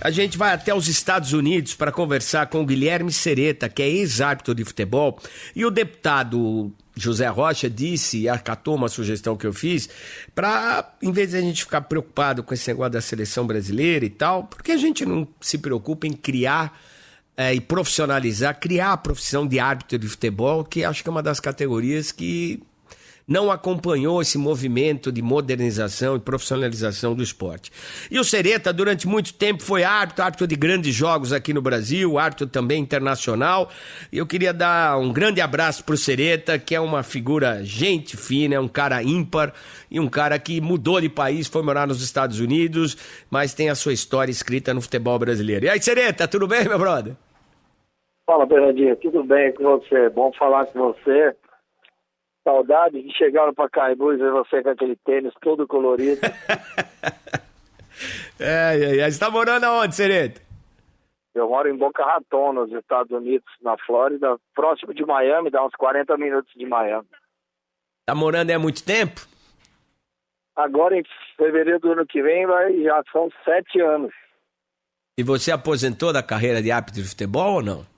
A gente vai até os Estados Unidos para conversar com o Guilherme Sereta, que é ex-árbitro de futebol, e o deputado José Rocha disse, acatou uma sugestão que eu fiz, para, em vez de a gente ficar preocupado com esse negócio da seleção brasileira e tal, porque a gente não se preocupa em criar e profissionalizar, criar a profissão de árbitro de futebol, que acho que é uma das categorias que não acompanhou esse movimento de modernização e profissionalização do esporte. E o Sereta, durante muito tempo, foi árbitro de grandes jogos aqui no Brasil, árbitro também internacional. E eu queria dar um grande abraço para o Sereta, que é uma figura gente fina, é um cara ímpar e um cara que mudou de país, foi morar nos Estados Unidos, mas tem a sua história escrita no futebol brasileiro. E aí, Sereta, tudo bem, meu brother? Fala, Bernardinho, tudo bem com você? Bom falar com você. Saudade de chegar no Pacaembu e ver você com aquele tênis todo colorido. Você está morando aonde, Sereta? Eu moro em Boca Raton, nos Estados Unidos, na Flórida, próximo de Miami, dá uns 40 minutos de Miami. Tá morando aí há muito tempo? Agora, em fevereiro do ano que vem, já são 7 anos. E você aposentou da carreira de árbitro de futebol ou não?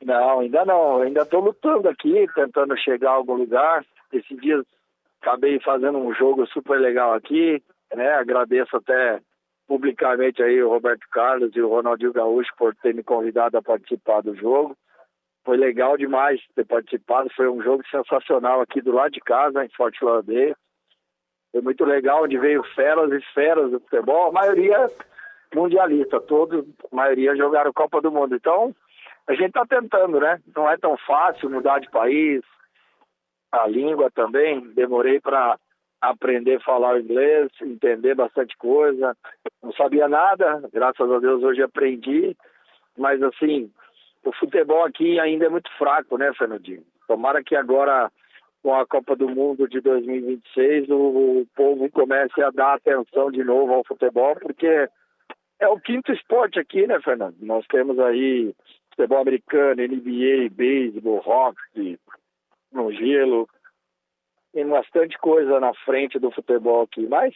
Não, ainda não. Ainda estou lutando aqui, tentando chegar a algum lugar. Esse dia acabei fazendo um jogo super legal aqui, né? Agradeço até publicamente aí o Roberto Carlos e o Ronaldinho Gaúcho por ter me convidado a participar do jogo. Foi legal demais ter participado. Foi um jogo sensacional aqui do lado de casa, em Fort Lauderdale. Foi muito legal, onde veio feras e feras do futebol. A maioria mundialista, a maioria jogaram Copa do Mundo. Então, a gente está tentando, né? Não é tão fácil mudar de país, a língua também. Demorei para aprender a falar inglês, entender bastante coisa. Não sabia nada, graças a Deus hoje aprendi. Mas assim, o futebol aqui ainda é muito fraco, né, Fernandinho? Tomara que agora, com a Copa do Mundo de 2026, o povo comece a dar atenção de novo ao futebol, porque é o quinto esporte aqui, né, Fernando? Nós temos aí futebol americano, NBA, beisebol, hockey, no gelo. Tem bastante coisa na frente do futebol aqui. Mas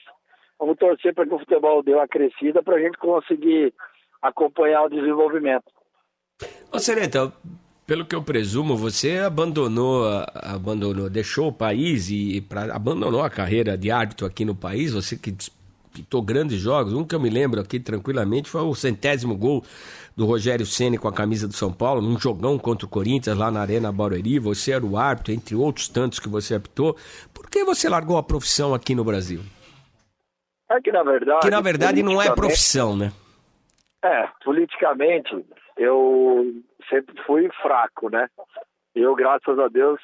vamos torcer para que o futebol dê uma crescida para a gente conseguir acompanhar o desenvolvimento. Ô, Sereta, pelo que eu presumo, você abandonou, deixou o país e abandonou a carreira de árbitro aqui no país. Você que disputou grandes jogos. Um que eu me lembro aqui tranquilamente foi o 100º gol do Rogério Ceni com a camisa do São Paulo, num jogão contra o Corinthians lá na Arena Barueri. Você era o árbitro, entre outros tantos que você apitou. Por que você largou a profissão aqui no Brasil? É que na verdade não é profissão, né? Politicamente eu sempre fui fraco, né? Eu, graças a Deus,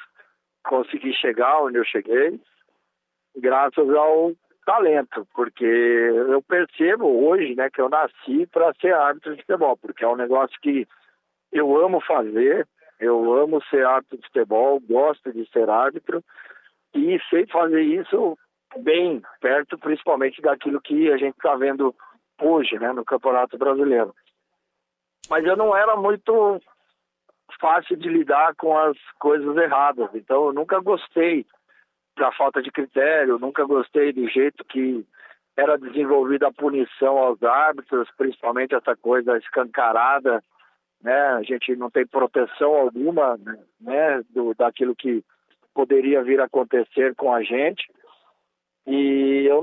consegui chegar onde eu cheguei, graças ao talento, porque eu percebo hoje, né, que eu nasci para ser árbitro de futebol, porque é um negócio que eu amo fazer, eu amo ser árbitro de futebol, gosto de ser árbitro e sei fazer isso bem perto, principalmente daquilo que a gente está vendo hoje, né, no Campeonato Brasileiro. Mas eu não era muito fácil de lidar com as coisas erradas, então eu nunca gostei da falta de critério, nunca gostei do jeito que era desenvolvida a punição aos árbitros, principalmente essa coisa escancarada, né? A gente não tem proteção alguma, né, daquilo que poderia vir a acontecer com a gente. E eu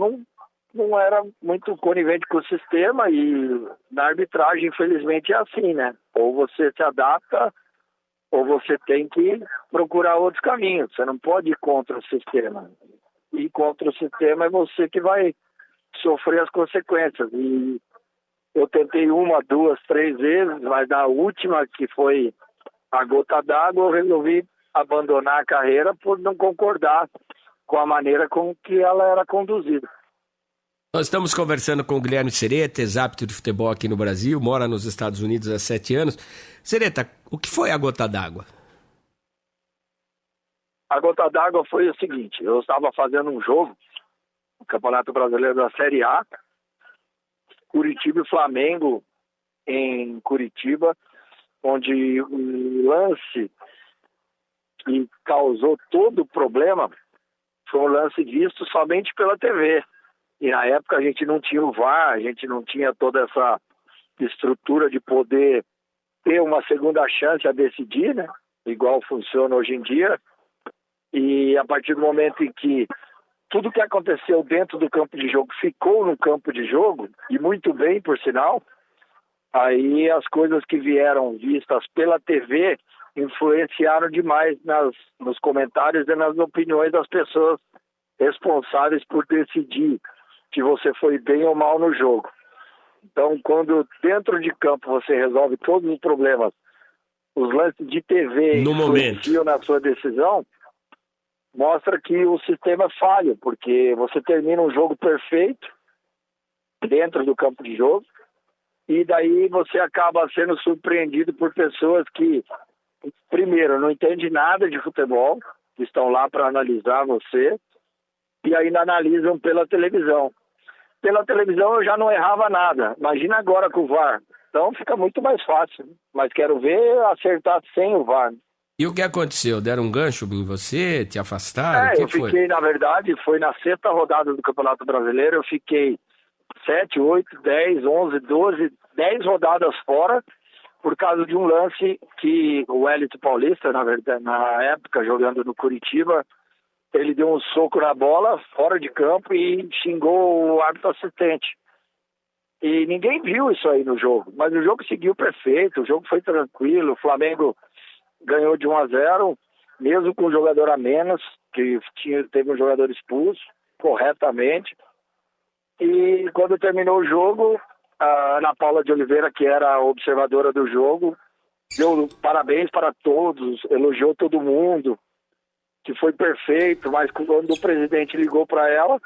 não era muito conivente com o sistema e na arbitragem, infelizmente, é assim, né? Ou você se adapta ou você tem que procurar outros caminhos. Você não pode ir contra o sistema. Ir contra o sistema é você que vai sofrer as consequências. E eu tentei 1, 2, 3 vezes, mas na última, que foi a gota d'água, eu resolvi abandonar a carreira por não concordar com a maneira com que ela era conduzida. Nós estamos conversando com o Guilherme Sereta, ex-árbitro de futebol aqui no Brasil, mora nos Estados Unidos há 7 anos. Sereta, o que foi a gota d'água? A gota d'água foi o seguinte, eu estava fazendo um jogo, no Campeonato Brasileiro da Série A, Curitiba e Flamengo em Curitiba, onde o lance que causou todo o problema foi um lance visto somente pela TV. E na época a gente não tinha o VAR, a gente não tinha toda essa estrutura de poder ter uma segunda chance a decidir, né? Igual funciona hoje em dia. E a partir do momento em que tudo que aconteceu dentro do campo de jogo ficou no campo de jogo, e muito bem, por sinal, aí as coisas que vieram vistas pela TV influenciaram demais nos comentários e nas opiniões das pessoas responsáveis por decidir se você foi bem ou mal no jogo. Então, quando dentro de campo você resolve todos os problemas, os lances de TV no influenciam na sua decisão, mostra que o sistema é falho, porque você termina um jogo perfeito dentro do campo de jogo, e daí você acaba sendo surpreendido por pessoas que, primeiro, não entendem nada de futebol, que estão lá para analisar você, e ainda analisam pela televisão. Pela televisão eu já não errava nada, imagina agora com o VAR. Então fica muito mais fácil, mas quero ver acertar sem o VAR. E o que aconteceu? Deram um gancho em você? Te afastaram? O que eu foi? fiquei, na verdade, foi na sexta rodada do Campeonato Brasileiro, eu fiquei 7, 8, 10, 11, 12, 10 rodadas fora, por causa de um lance que o Wellington Paulista, na verdade, na época, jogando no Curitiba, ele deu um soco na bola, fora de campo, e xingou o árbitro assistente. E ninguém viu isso aí no jogo, mas o jogo seguiu perfeito, o jogo foi tranquilo, o Flamengo ganhou de 1-0, mesmo com um jogador a menos, que teve um jogador expulso, corretamente. E quando terminou o jogo, a Ana Paula de Oliveira, que era a observadora do jogo, deu parabéns para todos, elogiou todo mundo, que foi perfeito, mas quando o presidente ligou para ela,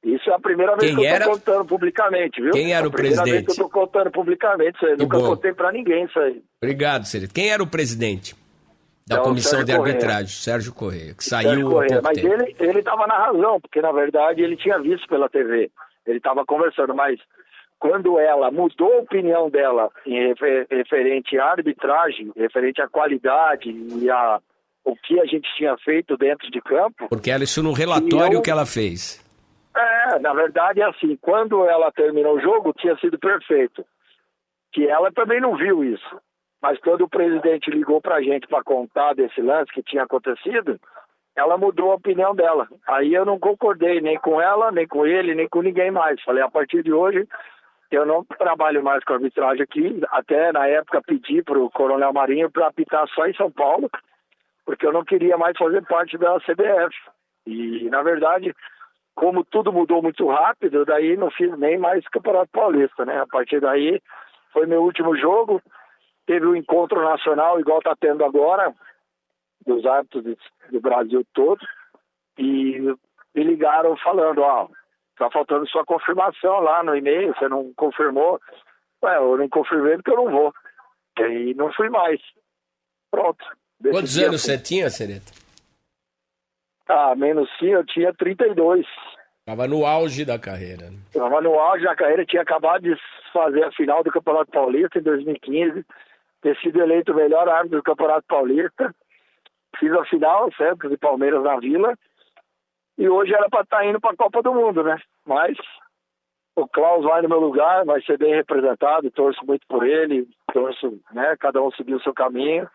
isso é a primeira vez que eu estou contando publicamente, viu? Quem era o presidente? É a primeira vez que eu estou contando publicamente isso aí. Nunca contei para ninguém isso aí. Obrigado, Sereta. Quem era o presidente da comissão de arbitragem? Sérgio Corrêa, que saiu há pouco mas tempo. Ele estava na razão, porque na verdade ele tinha visto pela TV. Ele estava conversando, mas quando ela mudou a opinião dela em referente à arbitragem, referente à qualidade e o que a gente tinha feito dentro de campo... Porque ela, isso no relatório que ela fez. Na verdade é assim, quando ela terminou o jogo, tinha sido perfeito. Que ela também não viu isso. Mas quando o presidente ligou pra gente para contar desse lance que tinha acontecido, ela mudou a opinião dela. Aí eu não concordei nem com ela, nem com ele, nem com ninguém mais. Falei, a partir de hoje, eu não trabalho mais com arbitragem aqui. Até na época pedi pro Coronel Marinho para apitar só em São Paulo, porque eu não queria mais fazer parte da CBF. E, na verdade, como tudo mudou muito rápido, daí não fiz nem mais Campeonato Paulista, né? A partir daí, foi meu último jogo. Teve um encontro nacional, igual está tendo agora, dos árbitros do Brasil todo, e me ligaram falando, tá faltando sua confirmação lá no e-mail, você não confirmou. Eu não confirmei porque eu não vou. E não fui mais. Pronto. Quantos anos você tinha, Sereta? Menos sim, eu tinha 32. Estava no auge da carreira. Estava no auge da carreira, tinha acabado de fazer a final do Campeonato Paulista em 2015, ter sido eleito o melhor árbitro do Campeonato Paulista. Fiz a final, Santos e Palmeiras na Vila, e hoje era para estar indo para a Copa do Mundo, né? Mas o Klaus vai no meu lugar, vai ser bem representado, torço muito por ele, torço, né? Cada um seguir o seu caminho.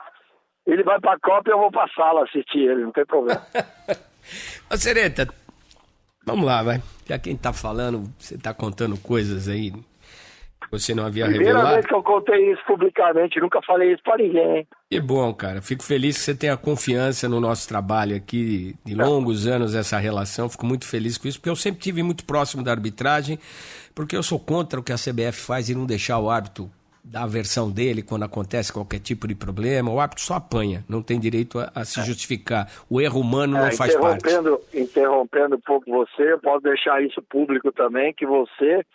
Ele vai para a Copa e eu vou para a sala assistir ele, não tem problema. Ô, Sereta, vamos lá, vai. Já quem tá falando, você tá contando coisas aí que você não havia revelado. Primeira vez que eu contei isso publicamente, nunca falei isso para ninguém, hein? Que bom, cara. Fico feliz que você tenha confiança no nosso trabalho aqui, de longos anos, essa relação. Fico muito feliz com isso, porque eu sempre estive muito próximo da arbitragem, porque eu sou contra o que a CBF faz e não deixar o árbitro dar a versão dele quando acontece qualquer tipo de problema. O árbitro só apanha, não tem direito a se justificar. O erro humano não faz parte. Interrompendo um pouco você, eu posso deixar isso público também, que você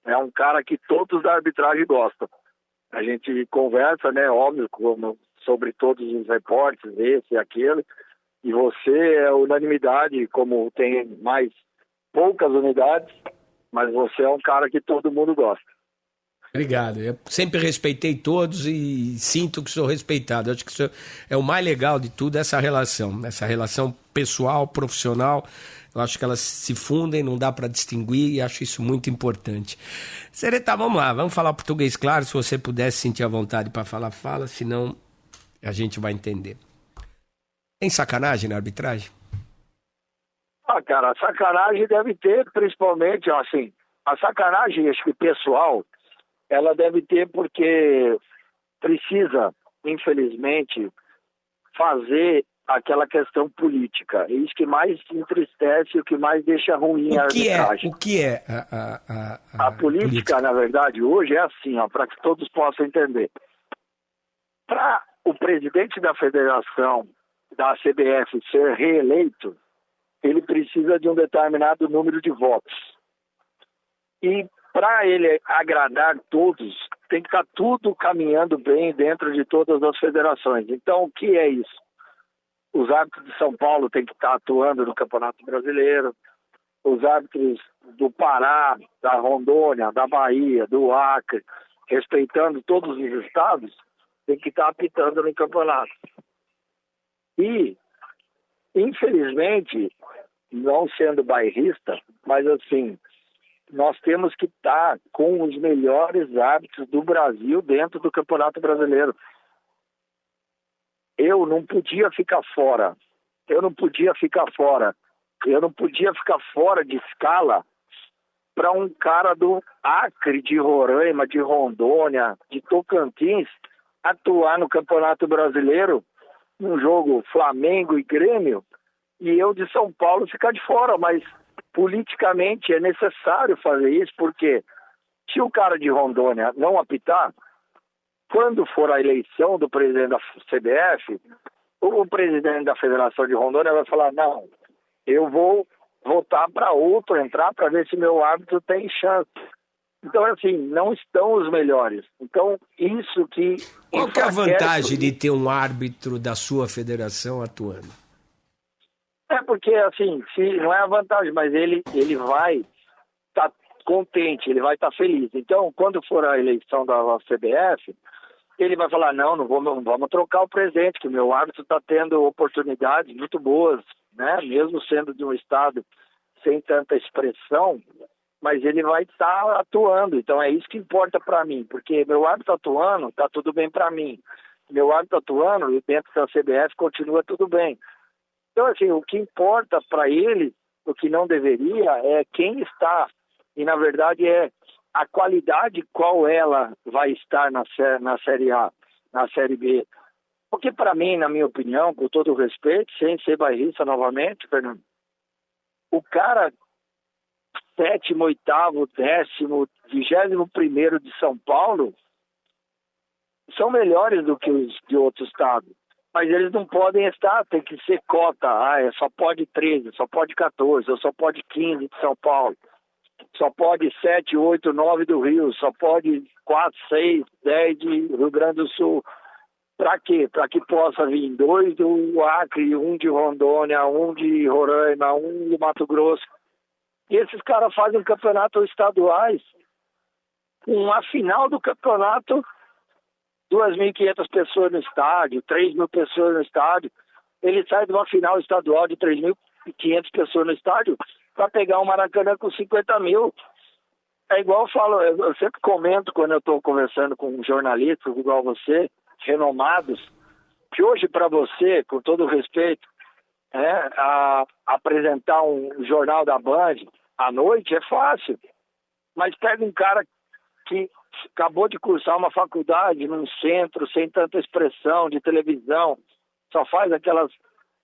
é um cara que todos da arbitragem gostam. A gente conversa, né, óbvio, sobre todos os repórteres, esse e aquele, e você é unanimidade, como tem mais poucas unidades, mas você é um cara que todo mundo gosta. Obrigado. Eu sempre respeitei todos e sinto que sou respeitado. Eu acho que isso é o mais legal de tudo, essa relação pessoal, profissional. Eu acho que elas se fundem, não dá para distinguir e acho isso muito importante. Sereta, vamos lá, vamos falar português claro. Se você pudesse sentir a vontade para falar, fala, senão a gente vai entender. Tem sacanagem na arbitragem? Cara, a sacanagem deve ter, principalmente, assim, a sacanagem, acho que pessoal, ela deve ter porque precisa, infelizmente, fazer aquela questão política. É isso que mais entristece, o que mais deixa ruim a arbitragem. O que é a política, na verdade, hoje é assim, para que todos possam entender. Para o presidente da federação, da CBF, ser reeleito, ele precisa de um determinado número de votos. E para ele agradar todos, tem que estar tudo caminhando bem dentro de todas as federações. Então, o que é isso? Os árbitros de São Paulo têm que estar atuando no Campeonato Brasileiro, os árbitros do Pará, da Rondônia, da Bahia, do Acre, respeitando todos os estados, têm que estar apitando no campeonato. E, infelizmente, não sendo bairrista, mas assim, nós temos que estar com os melhores árbitros do Brasil dentro do Campeonato Brasileiro. Eu não podia ficar fora. Eu não podia ficar fora de escala para um cara do Acre, de Roraima, de Rondônia, de Tocantins, atuar no Campeonato Brasileiro, num jogo Flamengo e Grêmio, e eu de São Paulo ficar de fora, mas politicamente é necessário fazer isso, porque se o cara de Rondônia não apitar, quando for a eleição do presidente da CBF, o presidente da Federação de Rondônia vai falar, não, eu vou votar para outro entrar para ver se meu árbitro tem chance. Então, assim, não estão os melhores. Então, isso que... Qual que é a vantagem de ter um árbitro da sua federação atuando? Porque, assim, não é a vantagem, mas ele vai estar contente, ele vai estar feliz. Então, quando for a eleição da CBF, ele vai falar, não vamos trocar o presidente, que o meu árbitro está tendo oportunidades muito boas, né? Mesmo sendo de um estado sem tanta expressão, mas ele vai estar atuando. Então, é isso que importa para mim, porque meu árbitro atuando, está tudo bem para mim. Meu árbitro atuando, e dentro da CBF, continua tudo bem. Então, assim, o que importa para ele, o que não deveria, é quem está. E, na verdade, é a qualidade qual ela vai estar na Série A, na Série B. Porque, para mim, na minha opinião, com todo o respeito, sem ser bairrista novamente, Fernando, o cara 7º, 8º, 10º, 21º de São Paulo são melhores do que os de outros estados. Mas eles não podem estar, tem que ser cota. Só pode 13, só pode 14, ou só pode 15 de São Paulo. Só pode 7, 8, 9 do Rio, só pode 4, 6, 10 de Rio Grande do Sul. Para quê? Para que possa vir 2 do Acre, 1 de Rondônia, 1 de Roraima, 1 do Mato Grosso. E esses caras fazem campeonatos estaduais. Uma final do campeonato, 2.500 pessoas no estádio, 3.000 pessoas no estádio. Ele sai de uma final estadual de 3.500 pessoas no estádio para pegar um Maracanã com 50.000. É igual eu falo, eu sempre comento quando eu estou conversando com jornalistas igual você, renomados, que hoje para você, com todo respeito, apresentar um jornal da Band à noite é fácil. Mas pega um cara que acabou de cursar uma faculdade num centro sem tanta expressão de televisão, só faz aquelas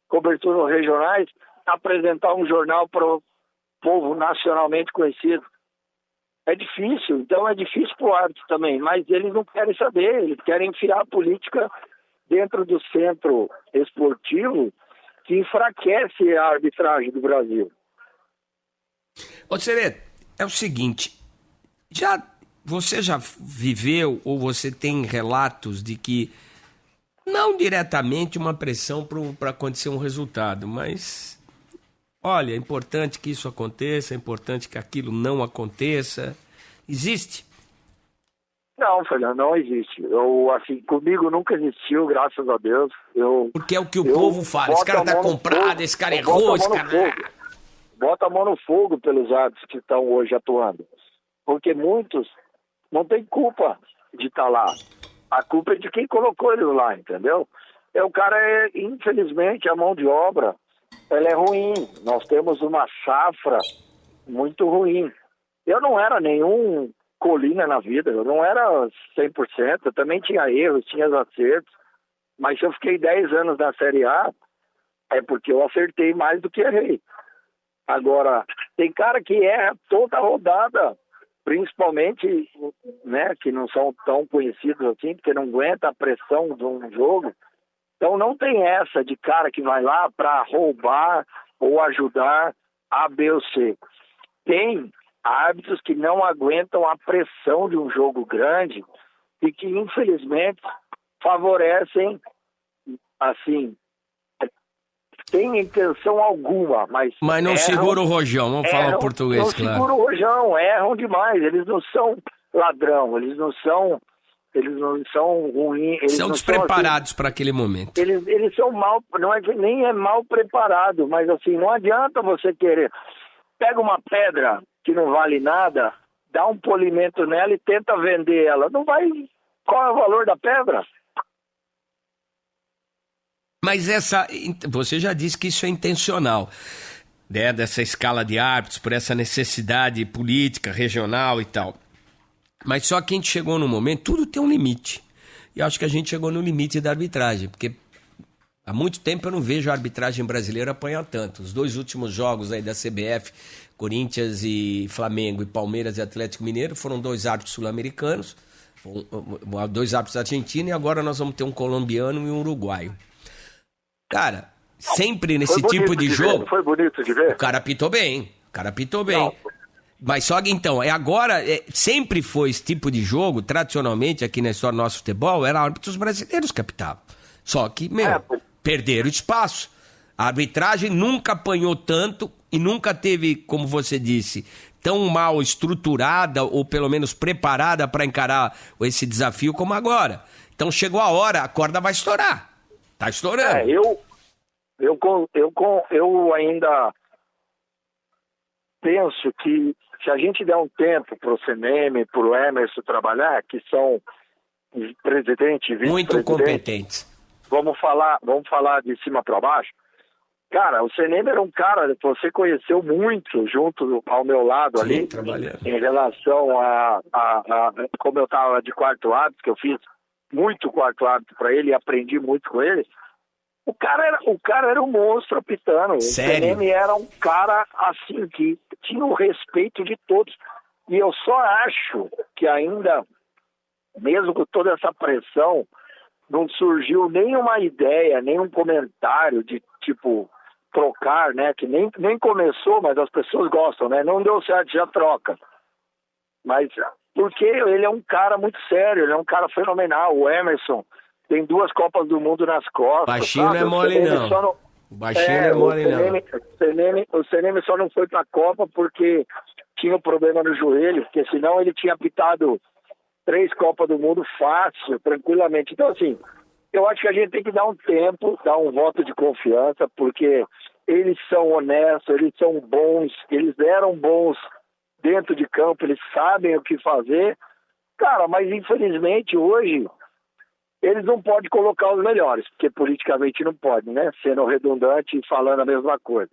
coberturas regionais, apresentar um jornal para o povo nacionalmente conhecido. É difícil, então é difícil para o árbitro também, mas eles não querem saber, eles querem enfiar a política dentro do centro esportivo que enfraquece a arbitragem do Brasil. Ô, Sereta, é o seguinte, você já viveu ou você tem relatos de que, não diretamente uma pressão para acontecer um resultado, mas, olha, é importante que isso aconteça, é importante que aquilo não aconteça. Existe? Não, Fernando, não existe. Assim, comigo nunca existiu, graças a Deus. Porque é o que o povo fala. Esse cara tá comprado, esse cara errou, esse cara... Bota a mão no fogo pelos árbitros que estão hoje atuando. Porque muitos não têm culpa de estar lá. A culpa é de quem colocou eles lá, entendeu? O cara infelizmente, a mão de obra, ela é ruim. Nós temos uma safra muito ruim. Eu não era nenhum colina na vida, eu não era 100%, eu também tinha erros, tinha acertos, mas se eu fiquei 10 anos na Série A, é porque eu acertei mais do que errei. Agora, tem cara que erra toda a rodada, principalmente, né, que não são tão conhecidos assim, porque não aguenta a pressão de um jogo. Então não tem essa de cara que vai lá para roubar ou ajudar A, B ou C. Tem árbitros que não aguentam a pressão de um jogo grande e que, infelizmente, favorecem, assim, tem intenção alguma, mas não segura o rojão, vamos falar português, não claro. Não segura o rojão, erram demais, eles não são ladrão, eles não são ruins. Eles são despreparados para aquele momento. Eles são mal, não é que nem é mal preparado, mas assim, não adianta você querer. Pega uma pedra que não vale nada, dá um polimento nela e tenta vender ela. Não vai. Qual é o valor da pedra? Mas você já disse que isso é intencional, né? Dessa escala de árbitros, por essa necessidade política, regional e tal. Mas só que a gente chegou num momento, tudo tem um limite. E acho que a gente chegou no limite da arbitragem, porque há muito tempo eu não vejo a arbitragem brasileira apanhar tanto. Os 2 últimos jogos aí da CBF, Corinthians e Flamengo, e Palmeiras e Atlético Mineiro, foram 2 árbitros sul-americanos, 2 árbitros argentinos, e agora nós vamos ter um colombiano e um uruguaio. Cara, sempre nesse tipo de jogo... Foi bonito de ver? O cara apitou bem, Não. Mas só que então, sempre foi esse tipo de jogo, tradicionalmente aqui na história do nosso futebol, eram árbitros brasileiros que apitavam. Só que, perderam espaço. A arbitragem nunca apanhou tanto e nunca teve, como você disse, tão mal estruturada ou pelo menos preparada para encarar esse desafio como agora. Então chegou a hora, a corda vai estourar. Tá estourando. Eu ainda penso que se a gente der um tempo para o CNM, para o Emerson trabalhar, que são presidente e vice-presidente, muito competentes. Vamos falar de cima para baixo. Cara, o CNM era um cara que você conheceu muito junto ao meu lado. Sim, ali, trabalhando. Em relação a como eu estava de quarto árbitro, que eu fiz muito quarto árbitro para ele e aprendi muito com ele. O cara era um monstro apitando. Sério? O CNM era um cara assim que tinha o respeito de todos. E eu só acho que ainda, mesmo com toda essa pressão, não surgiu nenhuma ideia, nenhum comentário de tipo trocar, né? Que nem começou, mas as pessoas gostam, né? Não deu certo, já troca. Mas porque ele é um cara muito sério, ele é um cara fenomenal. O Emerson tem 2 Copas do Mundo nas costas. Baixinho sabe? Não é mole, não. Baixinho não é mole, não. O CNM só não foi pra Copa porque tinha um problema no joelho, porque senão ele tinha apitado 3 Copas do Mundo fácil, tranquilamente. Então, assim, eu acho que a gente tem que dar um tempo, dar um voto de confiança, porque eles são honestos, eles são bons, eles eram bons dentro de campo, eles sabem o que fazer. Cara, mas infelizmente hoje eles não podem colocar os melhores, porque politicamente não pode, né? Sendo redundante e falando a mesma coisa.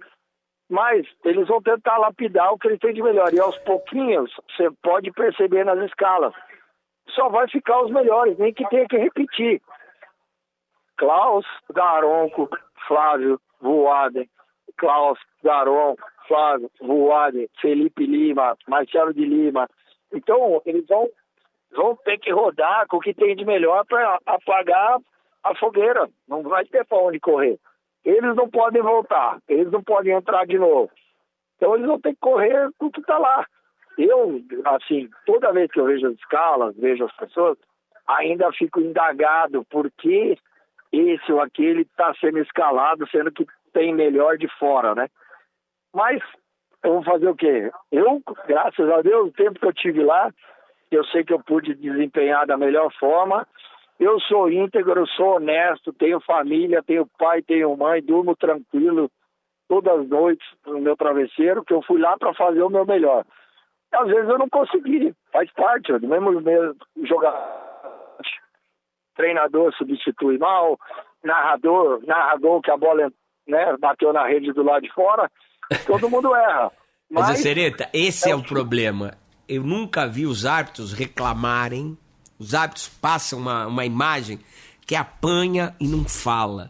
Mas eles vão tentar lapidar o que eles têm de melhor. E aos pouquinhos, você pode perceber nas escalas. Só vai ficar os melhores, nem que tenha que repetir. Klaus, Daronco, Flávio, Voaden. Klaus, Daronco, Flávio, Voaden, Felipe Lima, Marcelo de Lima. Então, eles vão ter que rodar com o que tem de melhor para apagar a fogueira. Não vai ter para onde correr. Eles não podem voltar, eles não podem entrar de novo. Então eles vão ter que correr com o que está lá. Eu, assim, toda vez que eu vejo as escalas, vejo as pessoas, ainda fico indagado por que esse ou aquele está sendo escalado, sendo que tem melhor de fora, né? Mas eu vou fazer o quê? Eu, graças a Deus, o tempo que eu tive lá, eu sei que eu pude desempenhar da melhor forma. Eu sou íntegro, sou honesto, tenho família, tenho pai, tenho mãe, durmo tranquilo todas as noites no meu travesseiro, que eu fui lá para fazer o meu melhor. Às vezes eu não consegui, faz parte, do mesmo jogar. Treinador substitui mal, narrador que a bola, né, bateu na rede do lado de fora, todo mundo erra. Mas Sereta, esse é o problema. Eu nunca vi os árbitros reclamarem. Os árbitros passam uma imagem que apanha e não fala.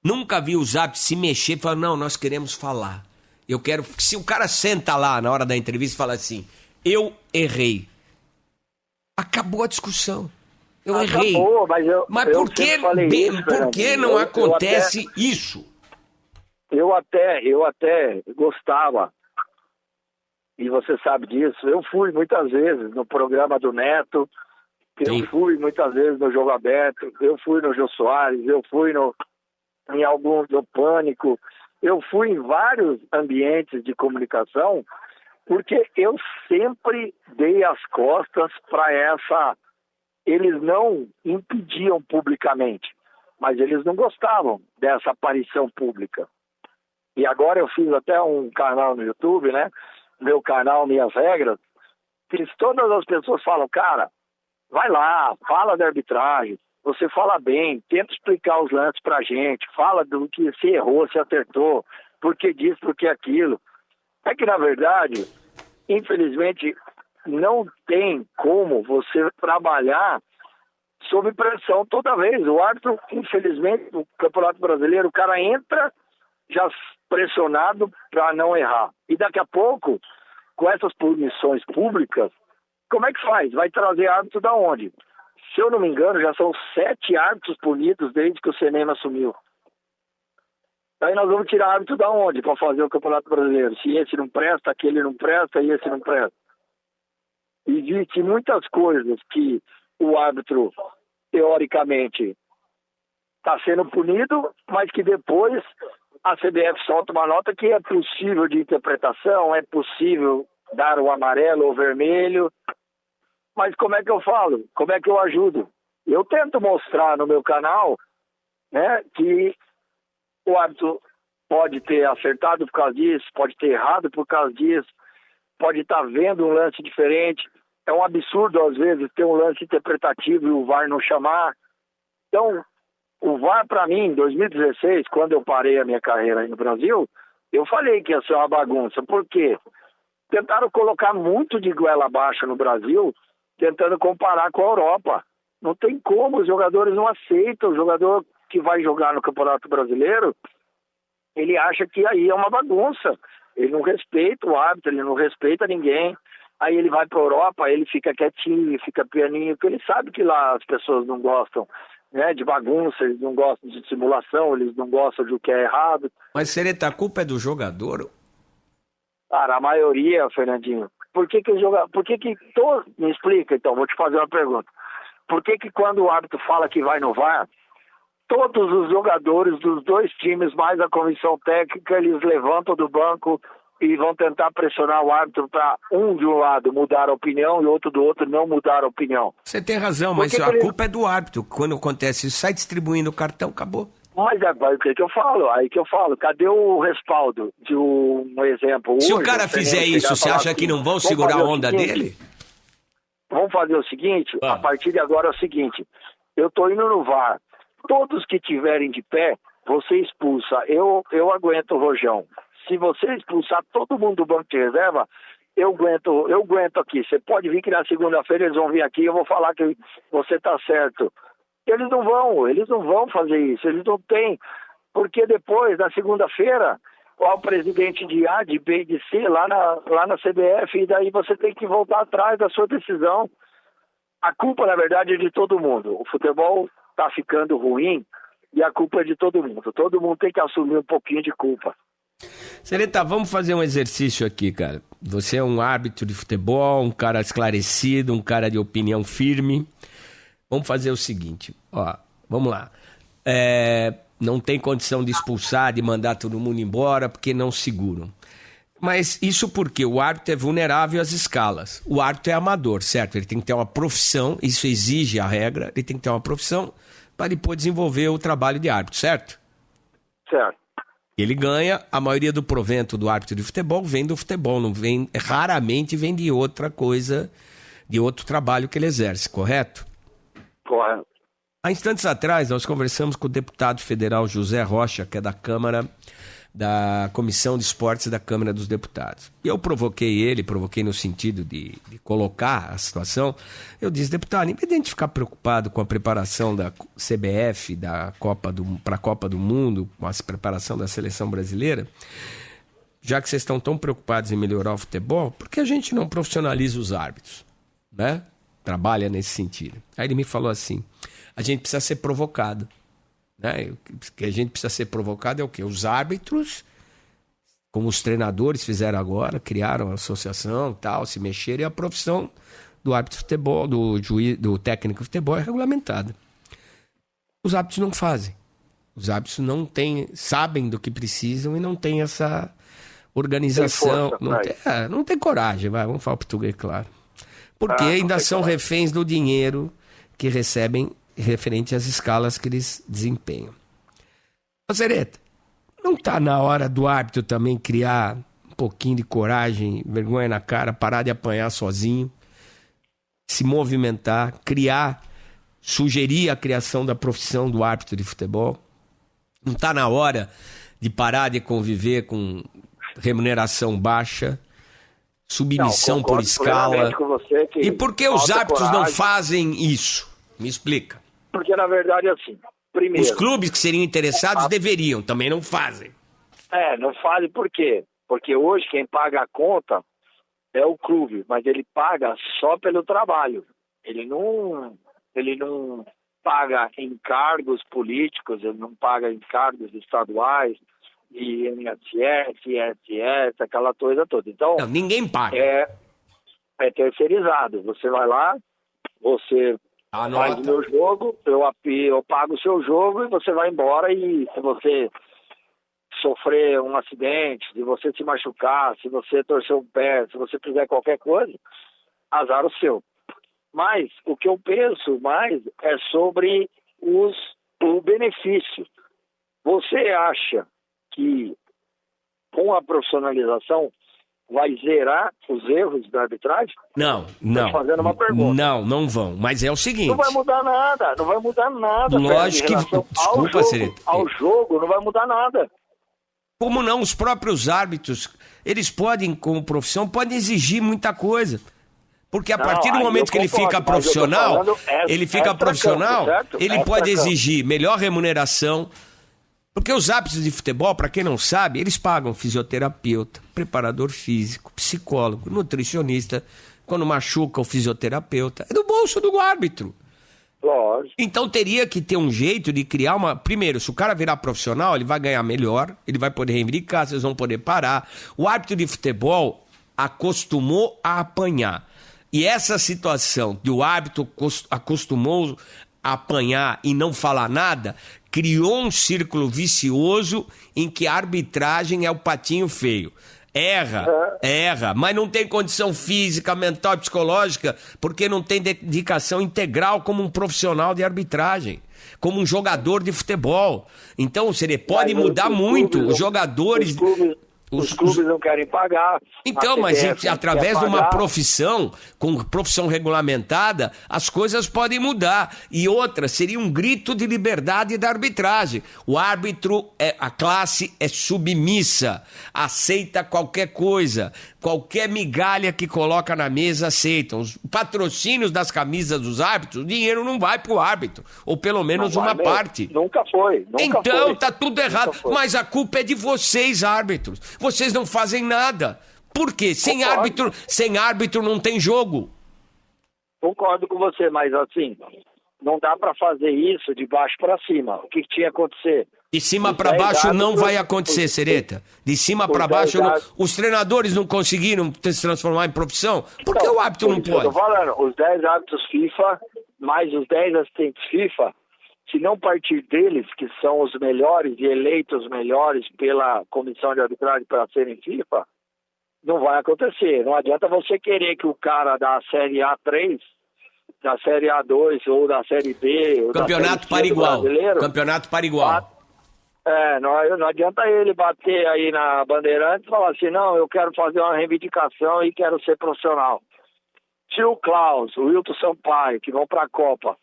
Nunca vi os árbitros se mexer e falar, não, nós queremos falar. Eu quero... Se o cara senta lá na hora da entrevista e fala assim, eu errei. Acabou a discussão. Eu errei. Mas por que não acontece isso? Eu até gostava, e você sabe disso, eu fui muitas vezes no programa do Neto, eu fui muitas vezes no Jogo Aberto, eu fui no Jô Soares, eu fui em alguns do Pânico, eu fui em vários ambientes de comunicação, porque eu sempre dei as costas para essa... Eles não impediam publicamente, mas eles não gostavam dessa aparição pública. E agora eu fiz até um canal no YouTube, né? Meu canal, Minhas Regras, que todas as pessoas falam, cara, vai lá, fala da arbitragem, você fala bem, tenta explicar os lances pra gente, fala do que se errou, se acertou, por que disso, por que aquilo. É que, na verdade, infelizmente, não tem como você trabalhar sob pressão toda vez. O árbitro, infelizmente, no Campeonato Brasileiro, o cara entra já pressionado para não errar. E daqui a pouco, com essas punições públicas, como é que faz? Vai trazer árbitro da onde? Se eu não me engano, já são 7 árbitros punidos desde que o Senema assumiu. Aí nós vamos tirar árbitro da onde para fazer o Campeonato Brasileiro? Se esse não presta, aquele não presta e esse não presta. Existem muitas coisas que o árbitro, teoricamente, está sendo punido, mas que depois a CBF solta uma nota que é possível de interpretação, é possível dar o amarelo ou vermelho. Mas como é que eu falo? Como é que eu ajudo? Eu tento mostrar no meu canal, né, que o árbitro pode ter acertado por causa disso, pode ter errado por causa disso, pode estar vendo um lance diferente. É um absurdo, às vezes, ter um lance interpretativo e o VAR não chamar. Então, o VAR, para mim, em 2016, quando eu parei a minha carreira aí no Brasil, eu falei que ia ser uma bagunça. Por quê? Tentaram colocar muito de goela abaixo no Brasil, tentando comparar com a Europa. Não tem como, os jogadores não aceitam. O jogador que vai jogar no Campeonato Brasileiro, ele acha que aí é uma bagunça. Ele não respeita o árbitro, ele não respeita ninguém. Aí ele vai para a Europa, ele fica quietinho, fica pianinho, porque ele sabe que lá as pessoas não gostam, né, de bagunça, eles não gostam de simulação, eles não gostam do que é errado. Mas, Sereta, a culpa é do jogador? Cara, a maioria, Fernandinho. Por que o jogador... Me explica, então, vou te fazer uma pergunta. Por que quando o árbitro fala que vai no VAR, todos os jogadores dos dois times, mais a comissão técnica, eles levantam do banco e vão tentar pressionar o árbitro para um de um lado mudar a opinião e outro do outro não mudar a opinião? Você tem razão, mas a culpa é do árbitro. Quando acontece isso, sai distribuindo o cartão, acabou. Mas é o que eu falo? Aí que eu falo, cadê o respaldo de um exemplo? Se o cara fizer isso, você acha que não vão segurar a onda dele? Vamos fazer o seguinte, a partir de agora é o seguinte, eu tô indo no VAR, todos que tiverem de pé, você expulsa, eu aguento o rojão. Se você expulsar todo mundo do banco de reserva, eu aguento aqui. Você pode vir que na segunda-feira eles vão vir aqui e eu vou falar que você tá certo. Eles não vão fazer isso, eles não têm. Porque depois, na segunda-feira, o presidente de A, de B e de C lá na CBF, e daí você tem que voltar atrás da sua decisão. A culpa, na verdade, é de todo mundo. O futebol tá ficando ruim e a culpa é de todo mundo. Todo mundo tem que assumir um pouquinho de culpa. Sereta, vamos fazer um exercício aqui, cara. Você é um árbitro de futebol, um cara esclarecido, um cara de opinião firme. Vamos fazer o seguinte, vamos lá. Não tem condição de expulsar, de mandar todo mundo embora, porque não seguram. Mas isso porque o árbitro é vulnerável às escalas. O árbitro é amador, certo? Ele tem que ter uma profissão, isso exige a regra, ele tem que ter uma profissão para depois desenvolver o trabalho de árbitro, certo? Certo. Ele ganha, a maioria do provento do árbitro de futebol vem do futebol, não vem, raramente vem de outra coisa, de outro trabalho que ele exerce, correto? Correto. Há instantes atrás, nós conversamos com o deputado federal José Rocha, que é da Câmara, da Comissão de Esportes da Câmara dos Deputados. E eu provoquei no sentido de colocar a situação. Eu disse, deputado, em vez de a gente ficar preocupado com a preparação da CBF para a Copa do Mundo, com a preparação da seleção brasileira, já que vocês estão tão preocupados em melhorar o futebol, por que a gente não profissionaliza os árbitros? Né? Trabalha nesse sentido. Aí ele me falou assim, a gente precisa ser provocado. Né? O que a gente precisa ser provocado é o quê? Os árbitros, como os treinadores fizeram agora, criaram a associação, tal, se mexeram, e a profissão do árbitro de futebol, do técnico de futebol é regulamentada. Os árbitros não fazem. Os árbitros não têm, sabem do que precisam e não têm essa organização. Não tem coragem, vamos falar português, claro. Porque ainda são reféns do dinheiro que recebem referente às escalas que eles desempenham. Ô Zereta, não está na hora do árbitro também criar um pouquinho de coragem, vergonha na cara, parar de apanhar sozinho, se movimentar, sugerir a criação da profissão do árbitro de futebol? Não está na hora de parar de conviver com remuneração baixa, submissão por escala? E por que os árbitros não fazem isso? Me explica. Porque, na verdade, assim, primeiro... Os clubes que seriam interessados deveriam, também não fazem. Não fazem por quê? Porque hoje quem paga a conta é o clube, mas ele paga só pelo trabalho. Ele não paga encargos políticos, ele não paga encargos estaduais, de INSS, ISS, aquela coisa toda. Então, não, ninguém paga. É terceirizado. Você vai lá, você... faz o meu jogo, eu pago o seu jogo e você vai embora, e se você sofrer um acidente, se você se machucar, se você torcer um pé, se você fizer qualquer coisa, azar o seu. Mas o que eu penso mais é sobre o benefício. Você acha que com a profissionalização vai zerar os erros da arbitragem? Não. Estou fazendo uma pergunta. Não vão. Mas é o seguinte... Não vai mudar nada. Lógico que... Desculpa, Sereta. Ao jogo não vai mudar nada. Como não? Os próprios árbitros, eles podem, como profissão, podem exigir muita coisa. Porque a partir do momento que ele fica profissional, ele pode exigir melhor remuneração. Porque os árbitros de futebol, para quem não sabe, eles pagam fisioterapeuta, preparador físico, psicólogo, nutricionista. Quando machuca o fisioterapeuta, é do bolso do árbitro. Lógico. Então teria que ter um jeito de criar uma... Primeiro, se o cara virar profissional, ele vai ganhar melhor, ele vai poder reivindicar, vocês vão poder parar. O árbitro de futebol acostumou a apanhar. E essa situação de o árbitro acostumou a apanhar e não falar nada, criou um círculo vicioso em que a arbitragem é o patinho feio. Erra, mas não tem condição física, mental e psicológica, porque não tem dedicação integral como um profissional de arbitragem, como um jogador de futebol. Então, pode mudar muito. Os jogadores... Os clubes não querem pagar. Então, mas através de uma profissão, com profissão regulamentada, as coisas podem mudar. E outra, seria um grito de liberdade da arbitragem. O árbitro, a classe é submissa, aceita qualquer coisa. Qualquer migalha que coloca na mesa aceitam. Os patrocínios das camisas dos árbitros, o dinheiro não vai pro árbitro. Ou pelo menos uma parte. Nunca foi. Então, tá tudo errado. Mas a culpa é de vocês, árbitros. Vocês não fazem nada. Por quê? Sem árbitro não tem jogo. Concordo com você, mas assim, não dá para fazer isso de baixo para cima. O que tinha que acontecer? De cima para baixo não vai acontecer, Sereta. De cima para baixo, os treinadores não conseguiram se transformar em profissão. Por que o árbitro não pode? Eu tô falando, os 10 árbitros FIFA, mais os 10 assistentes FIFA, se não partir deles, que são os melhores e eleitos melhores pela comissão de arbitragem para serem FIFA, Não vai acontecer. Não adianta você querer que o cara da Série A3, da Série A2 ou da Série B... Ou Campeonato para igual. Campeonato para igual. Não adianta ele bater aí na Bandeirantes e falar assim, não, eu quero fazer uma reivindicação e quero ser profissional. Se o Klaus, o Wilton Sampaio, que vão para a Copa,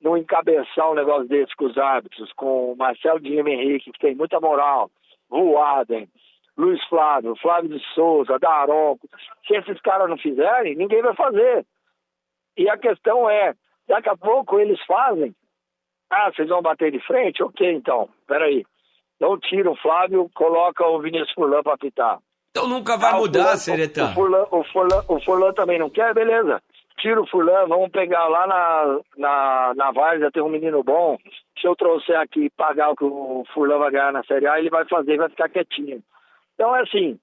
não encabeçar um negócio desse com os árbitros, com o Marcelo Guilherme Henrique, que tem muita moral, Ruaden, Luiz Flávio, Flávio de Souza, Daronco, se esses caras não fizerem, ninguém vai fazer. E a questão é, daqui a pouco eles fazem, vocês vão bater de frente? Ok, então, peraí. Então tira o Flávio, coloca o Vinícius Furlan para apitar. Então nunca vai mudar, Seretão. O Furlan também não quer, beleza. Tira o Furlan, vamos pegar lá na Várzea, tem um menino bom. Se eu trouxer aqui e pagar o que o Furlan vai ganhar na Série A, ele vai fazer e vai ficar quietinho. Então é assim,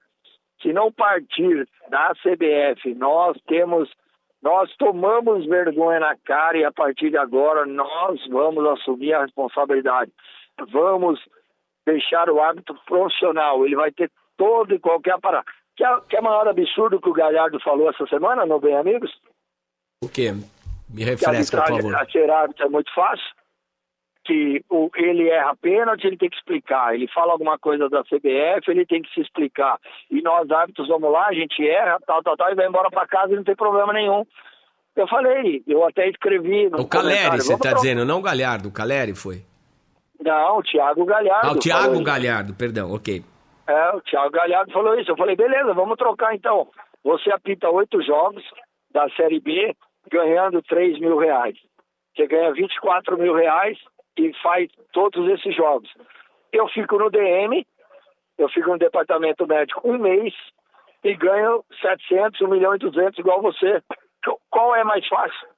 se não partir da CBF, nós tomamos vergonha na cara e a partir de agora nós vamos assumir a responsabilidade. Vamos deixar o árbitro profissional, ele vai ter todo e qualquer aparato. Que é maior absurdo que o Galhardo falou essa semana, não bem amigos? O quê? Me refresca, por favor. A ser árbitro é muito fácil, que ele erra pênalti, ele tem que explicar. Ele fala alguma coisa da CBF, ele tem que se explicar. E nós árbitros vamos lá, a gente erra, tal, e vai embora para casa e não tem problema nenhum. Eu falei, eu até escrevi no O Caleri, você está dizendo, não o Galhardo, o Caleri foi? Não, o Thiago Galhardo. O Thiago Galhardo, perdão, ok. O Thiago Galhardo falou isso. Eu falei, beleza, vamos trocar então. Você apita 8 jogos da Série B ganhando R$3.000. Você ganha R$24.000 e faz todos esses jogos. Eu fico no DM, eu fico no departamento médico um mês e ganho 700, 1.200.000 igual você. Qual é mais fácil?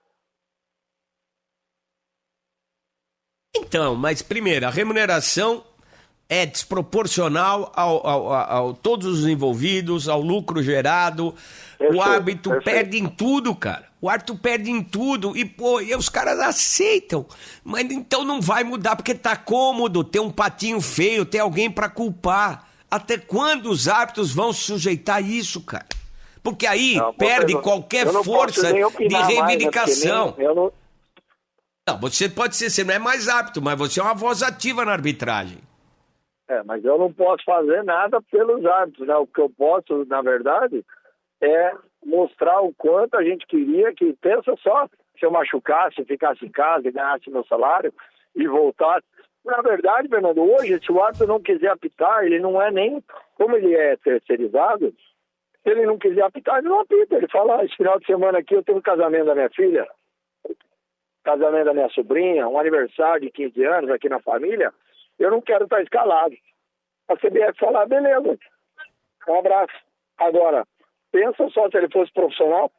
Então, mas primeiro, a remuneração é desproporcional a todos os envolvidos, ao lucro gerado. O árbitro perde em tudo, cara. O árbitro perde em tudo e os caras aceitam. Mas então não vai mudar porque tá cômodo, tem um patinho feio, tem alguém pra culpar. Até quando os árbitros vão se sujeitar a isso, cara? Porque aí perde qualquer força de reivindicação. Não, você pode ser, você não é mais árbitro, mas você é uma voz ativa na arbitragem. Mas eu não posso fazer nada pelos árbitros, né? O que eu posso, na verdade, é mostrar o quanto a gente queria que, pensa só, se eu machucasse, ficasse em casa e ganhasse meu salário e voltasse. Na verdade, Fernando, hoje, se o árbitro não quiser apitar, ele não é nem, como ele é terceirizado, se ele não quiser apitar, ele não apita. Ele fala, esse final de semana aqui eu tenho um casamento da minha filha, casamento da minha sobrinha, um aniversário de 15 anos aqui na família, eu não quero estar escalado. A CBF falar, beleza, um abraço. Agora, pensa só se ele fosse profissional.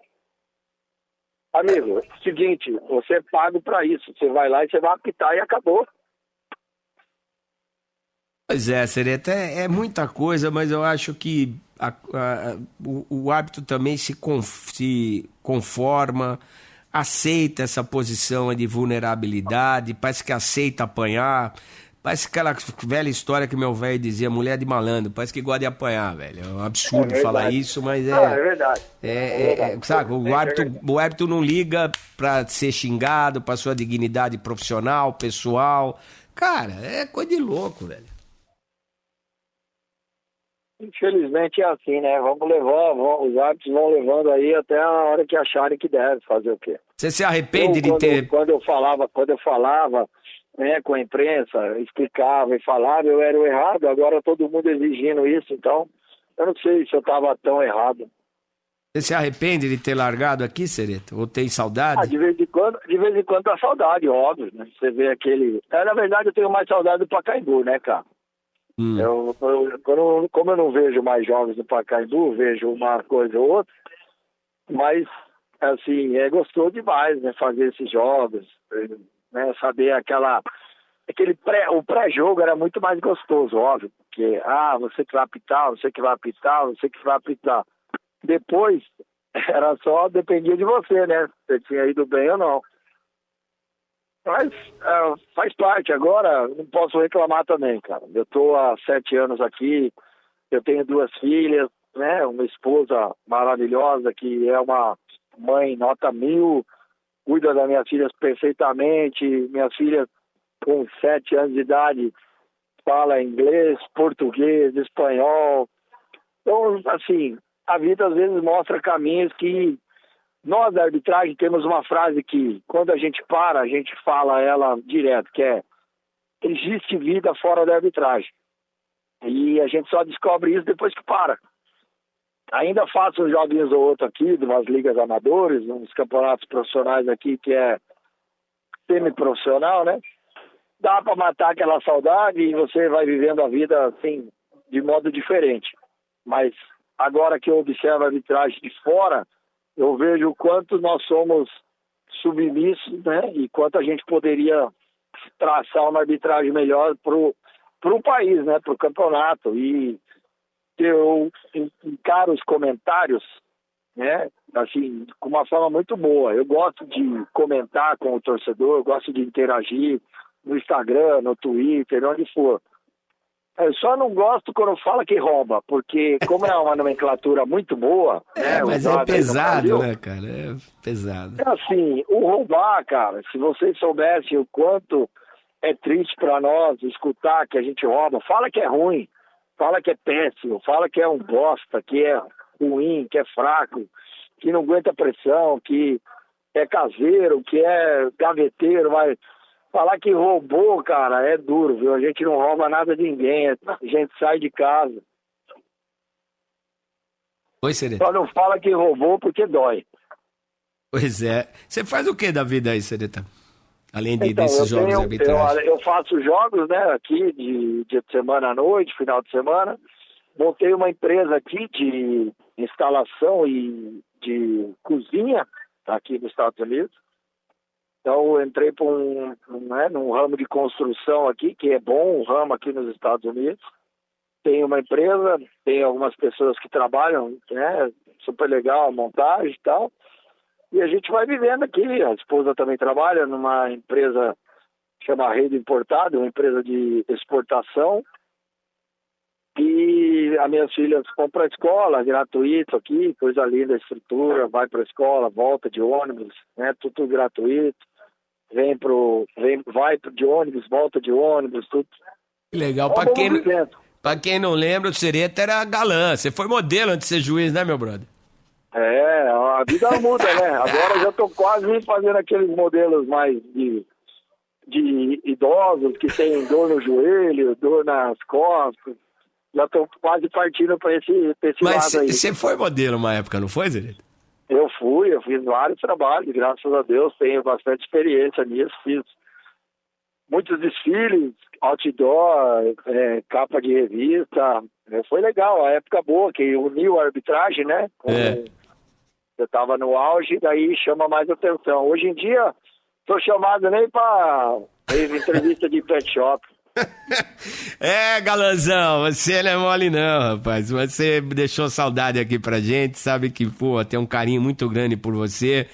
Amigo, seguinte, você é pago para isso. Você vai lá e você vai apitar e acabou. Pois é, Sereta, é muita coisa, mas eu acho que o árbitro também se conforma, aceita essa posição de vulnerabilidade, parece que aceita apanhar. Parece aquela velha história que meu velho dizia, mulher de malandro, parece que gosta de apanhar, velho. É um absurdo falar isso, mas é verdade. Sabe, o árbitro não liga pra ser xingado, pra sua dignidade profissional, pessoal. Cara, é coisa de louco, velho. Infelizmente é assim, né? Vamos levar, os árbitros vão levando aí até a hora que acharem que deve fazer o quê. Você se arrepende de ter... Quando eu falava, né, com a imprensa, explicava e falava, eu era o errado, agora todo mundo exigindo isso, então eu não sei se eu estava tão errado. Você se arrepende de ter largado aqui, Sereta? Ou tem saudade? De vez em quando dá saudade, óbvio, né? Você vê aquele... na verdade eu tenho mais saudade do Pacaembu, né, cara? Como eu não vejo mais jogos do Pacaembu, vejo uma coisa ou outra, mas, assim, é gostoso demais, né, fazer esses jogos, né, saber o pré-jogo era muito mais gostoso, óbvio, porque, você que vai apitar, você que vai apitar, você que vai apitar. Depois, era só, dependia de você, né, se tinha ido bem ou não. Mas faz parte. Agora, não posso reclamar também, cara. Eu tô há 7 anos aqui, eu tenho 2 filhas, né? Uma esposa maravilhosa, que é uma mãe nota 1000, cuida das minhas filhas perfeitamente. Minha filha, com 7 anos de idade, fala inglês, português, espanhol. Então, assim, a vida às vezes mostra caminhos que nós da arbitragem temos uma frase que, quando a gente para, a gente fala ela direto, que é: existe vida fora da arbitragem. E a gente só descobre isso depois que para. Ainda faço uns joguinhos ou outro aqui, de umas ligas amadores, uns campeonatos profissionais aqui, que é semi-profissional, né? Dá para matar aquela saudade e você vai vivendo a vida, assim, de modo diferente. Mas agora que eu observo a arbitragem de fora, eu vejo o quanto nós somos submissos, né? E quanto a gente poderia traçar uma arbitragem melhor para o país, né? Para o campeonato. E eu encaro os comentários, né? Assim, com uma forma muito boa. Eu gosto de comentar com o torcedor, eu gosto de interagir no Instagram, no Twitter, onde for. Eu só não gosto quando fala que rouba, porque como é uma nomenclatura muito boa... né, mas é pesado, né, cara? É pesado. É assim, o roubar, cara, se vocês soubessem o quanto é triste para nós escutar que a gente rouba, fala que é ruim, fala que é péssimo, fala que é um bosta, que é ruim, que é fraco, que não aguenta pressão, que é caseiro, que é gaveteiro, mas... falar que roubou, cara, é duro, viu? A gente não rouba nada de ninguém, a gente sai de casa. Oi, Sereta. Só não fala que roubou porque dói. Pois é. Você faz o que da vida aí, Sereta? Além Então, desses jogos de arbitragem. eu faço jogos, né, aqui, de dia de semana à noite, final de semana. Montei uma empresa aqui de instalação e de cozinha, aqui nos Estados Unidos. Então, eu entrei para num ramo de construção aqui, que é bom, um ramo aqui nos Estados Unidos. Tem uma empresa, tem algumas pessoas que trabalham, né? Super legal a montagem e tal. E a gente vai vivendo aqui. A esposa também trabalha numa empresa que chama Rede Importada, uma empresa de exportação. E as minhas filhas vão para a escola, gratuito aqui, coisa linda, estrutura, vai para a escola, volta de ônibus, né? Tudo gratuito. Vai de ônibus, volta de ônibus, tudo. Legal. Pra quem não lembra, o Sereta era galã. Você foi modelo antes de ser juiz, né, meu brother? É, a vida muda, né? Agora eu já tô quase fazendo aqueles modelos mais de idosos que tem dor no joelho, dor nas costas. Já tô quase partindo pra esse Mas lado aí. Você foi modelo uma época, não foi, Sereta? Eu fiz vários trabalhos, graças a Deus, tenho bastante experiência nisso, fiz muitos desfiles, outdoor, capa de revista, foi legal, a época boa, que uniu a arbitragem, né? Eu estava no auge, daí chama mais atenção. Hoje em dia, tô chamado nem para entrevista de pet shop. Galanzão, você não é mole não, rapaz. Você deixou saudade aqui pra gente, sabe que, pô, tem um carinho muito grande por você,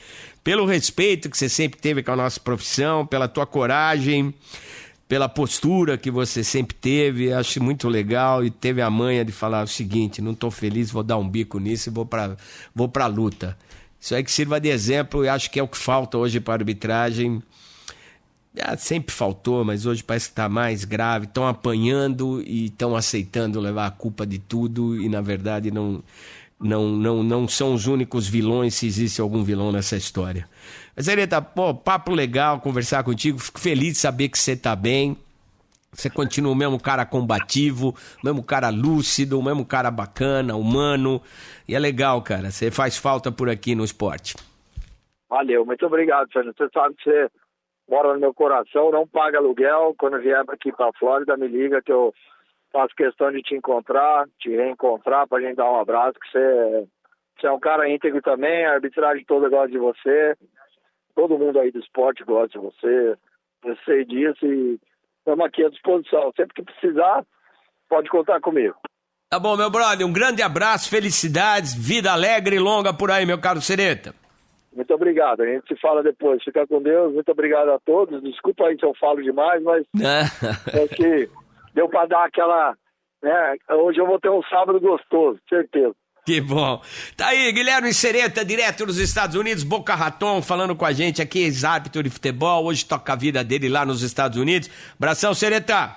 pelo respeito que você sempre teve com a nossa profissão, pela tua coragem, pela postura que você sempre teve. Acho muito legal, e teve a manha de falar o seguinte: não tô feliz, vou dar um bico nisso e vou pra luta. Isso aí que sirva de exemplo, e acho que é o que falta hoje para a arbitragem. Sempre faltou, mas hoje parece que está mais grave. Estão apanhando e estão aceitando levar a culpa de tudo, e na verdade não são os únicos vilões, se existe algum vilão nessa história. Mas, Sereta, papo legal conversar contigo. Fico feliz de saber que você está bem. Você continua o mesmo cara combativo, o mesmo cara lúcido, o mesmo cara bacana, humano. E é legal, cara. Você faz falta por aqui no esporte. Valeu, muito obrigado, Fernando. Você sabe que você mora no meu coração, não paga aluguel. Quando vier aqui para a Flórida, me liga que eu faço questão de te encontrar, te reencontrar para a gente dar um abraço, que você é um cara íntegro também, a arbitragem toda gosta de você, todo mundo aí do esporte gosta de você, eu sei disso e estamos aqui à disposição. Sempre que precisar, pode contar comigo. Tá bom, meu brother, um grande abraço, felicidades, vida alegre e longa por aí, meu caro Sereta. Muito obrigado, a gente se fala depois. Fica com Deus, muito obrigado a todos. Desculpa aí se eu falo demais, mas é que deu para dar aquela... né? Hoje eu vou ter um sábado gostoso, certeza. Que bom. Tá aí, Guilherme Sereta, direto dos Estados Unidos, Boca Raton, falando com a gente aqui, ex-árbitro de futebol, hoje toca a vida dele lá nos Estados Unidos. Abração, Sereta.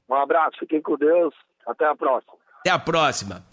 Um abraço, fiquem com Deus, até a próxima. Até a próxima.